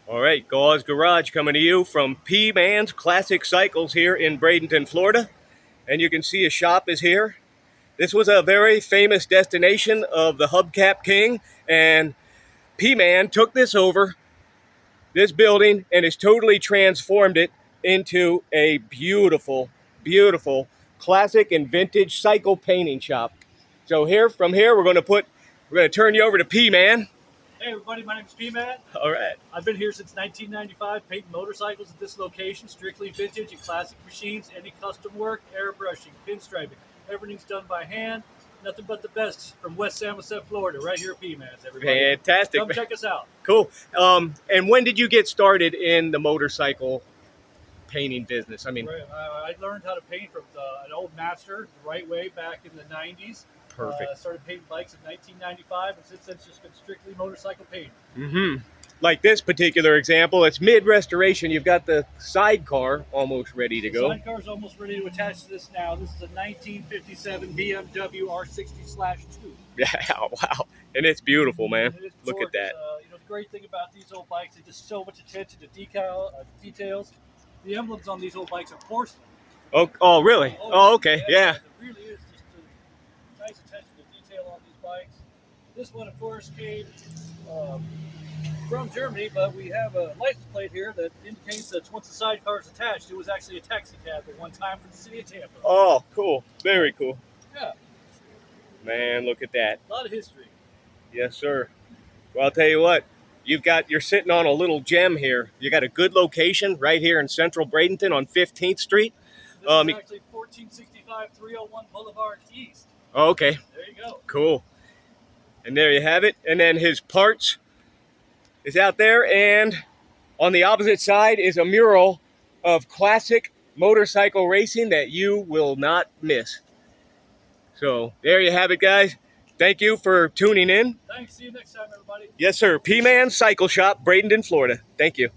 All right, Gauze Garage coming to you from P-Man's Classic Cycles here in Bradenton, Florida. And you can see a shop is here. This was a very famous destination of the Hubcap King, and P-Man took this over, this building, and has totally transformed it into a beautiful, beautiful classic and vintage cycle painting shop. So from here, we're going to turn you over to P-Man. Hey everybody, my name is P-Man. All right. I've been here since 1995, painting motorcycles at this location, strictly vintage and classic machines, any custom work, airbrushing, pinstriping. Everything's done by hand. Nothing but the best from West Samoset, Florida, right here at P-Man's, everybody. Fantastic. Come check us out. Cool. And when did you get started in the motorcycle painting business? I mean, I learned how to paint from an old master the right way back in the 90s. Perfect. Started painting bikes in 1995, and since then it's just been strictly motorcycle painting. Mm-hmm. Like this particular example, it's mid-restoration. You've got the sidecar almost ready to go. The sidecar is almost ready to attach to this now. This is a 1957 BMW R60/2. Yeah, wow. And it's beautiful, man. It is Look at that. the great thing about these old bikes, they just so much attention to details. The emblems on these old bikes are porcelain. Oh really? Oh, okay. Yeah. It really is just a nice attention to detail on these bikes. This one, of course, came from Germany, but we have a license plate here that indicates that once the sidecar is attached, it was actually a taxi cab at one time for the city of Tampa. Oh, cool. Very cool. Yeah. Man, look at that. A lot of history. Yes, sir. Well, I'll tell you what. You're sitting on a little gem here. You got a good location right here in Central Bradenton on 15th Street. This is actually 1465 301 Boulevard East. Oh, okay. There you go. Cool. And there you have it. And then his parts is out there, and on the opposite side is a mural of classic motorcycle racing that you will not miss. So there you have it, guys. Thank you for tuning in. Thanks. See you next time, everybody. Yes, sir. P-Man Cycle Shop, Bradenton, Florida. Thank you.